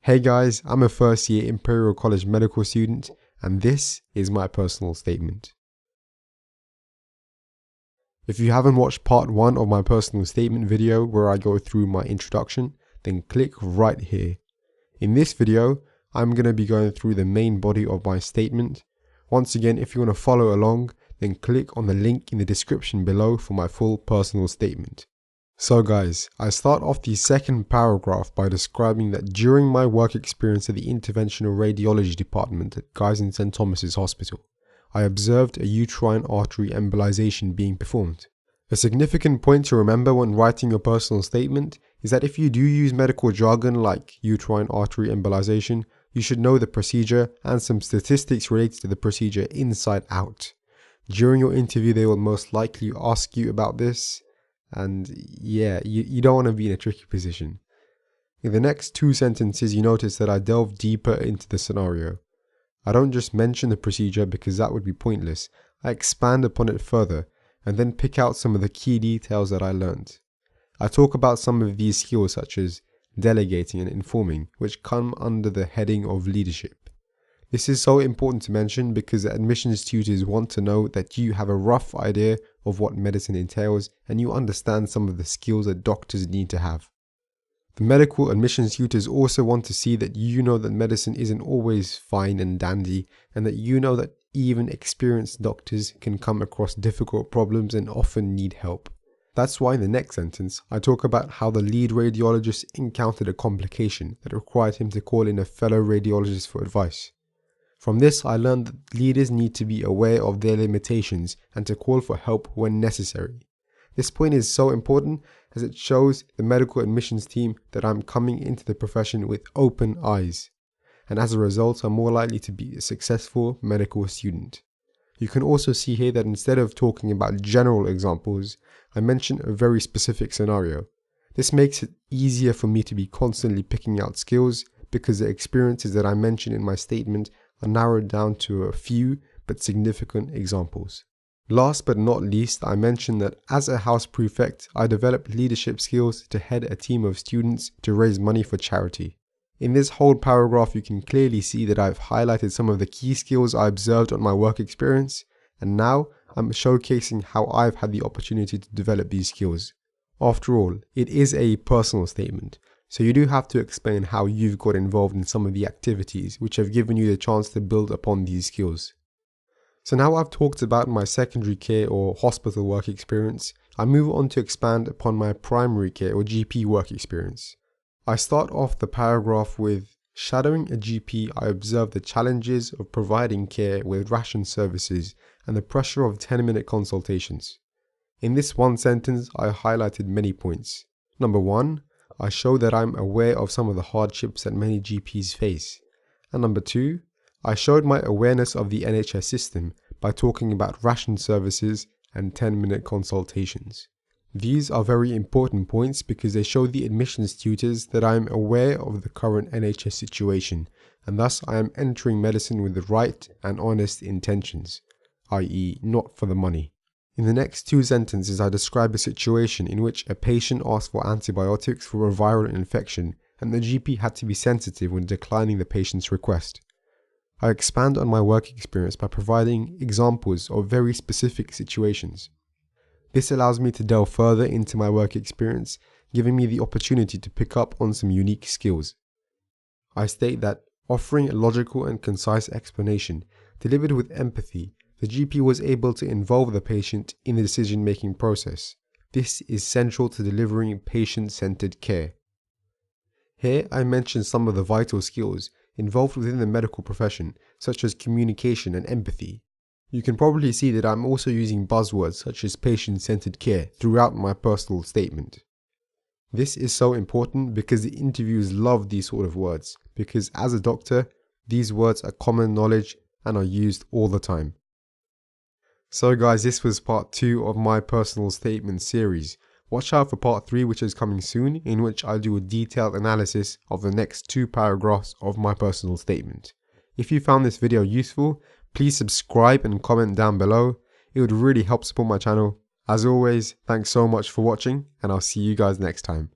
Hey guys, I'm a first year Imperial College medical student and this is my personal statement. If you haven't watched part 1 of my personal statement video where I go through my introduction, then click right here. In this video, I'm going to be going through the main body of my statement. Once again, if you want to follow along, then click on the link in the description below for my full personal statement. So guys, I start off the second paragraph by describing that during my work experience at the interventional radiology department at Guy's and St Thomas's Hospital, I observed a uterine artery embolization being performed. A significant point to remember when writing your personal statement is that if you do use medical jargon like uterine artery embolization, you should know the procedure and some statistics related to the procedure inside out. During your interview, they will most likely ask you about this. And yeah, you don't want to be in a tricky position. In the next 2 sentences, you notice that I delve deeper into the scenario. I don't just mention the procedure because that would be pointless. I expand upon it further and then pick out some of the key details that I learned. I talk about some of these skills such as delegating and informing, which come under the heading of leadership. This is so important to mention because admissions tutors want to know that you have a rough idea of what medicine entails and you understand some of the skills that doctors need to have. The medical admissions tutors also want to see that you know that medicine isn't always fine and dandy and that you know that even experienced doctors can come across difficult problems and often need help. That's why in the next sentence, I talk about how the lead radiologist encountered a complication that required him to call in a fellow radiologist for advice. From this, I learned that leaders need to be aware of their limitations and to call for help when necessary. This point is so important as it shows the medical admissions team that I'm coming into the profession with open eyes, and as a result, I'm more likely to be a successful medical student. You can also see here that instead of talking about general examples, I mention a very specific scenario. This makes it easier for me to be constantly picking out skills because the experiences that I mention in my statement are narrowed down to a few but significant examples. Last but not least, I mentioned that as a house prefect, I developed leadership skills to head a team of students to raise money for charity. In this whole paragraph, you can clearly see that I've highlighted some of the key skills I observed on my work experience, and now I'm showcasing how I've had the opportunity to develop these skills. After all, it is a personal statement. So you do have to explain how you've got involved in some of the activities which have given you the chance to build upon these skills. So now I've talked about my secondary care or hospital work experience, I move on to expand upon my primary care or GP work experience. I start off the paragraph with, shadowing a GP, I observed the challenges of providing care with ration services and the pressure of 10-minute consultations. In this one sentence, I highlighted many points. Number 1, I show that I'm aware of some of the hardships that many GPs face. And number 2, I showed my awareness of the NHS system by talking about ration services and 10-minute consultations. These are very important points because they show the admissions tutors that I am aware of the current NHS situation and thus I am entering medicine with the right and honest intentions, i.e. not for the money. In the next 2 sentences, I describe a situation in which a patient asked for antibiotics for a viral infection and the GP had to be sensitive when declining the patient's request. I expand on my work experience by providing examples of very specific situations. This allows me to delve further into my work experience, giving me the opportunity to pick up on some unique skills. I state that, offering a logical and concise explanation, delivered with empathy, the GP was able to involve the patient in the decision-making process. This is central to delivering patient-centered care. Here I mention some of the vital skills involved within the medical profession, such as communication and empathy. You can probably see that I'm also using buzzwords such as patient-centered care throughout my personal statement. This is so important because the interviewers love these sort of words, because as a doctor, these words are common knowledge and are used all the time. So guys, this was part 2 of my personal statement series. Watch out for part 3 which is coming soon, in which I'll do a detailed analysis of the next 2 paragraphs of my personal statement. If you found this video useful, please subscribe and comment down below. It would really help support my channel. As always, thanks so much for watching and I'll see you guys next time.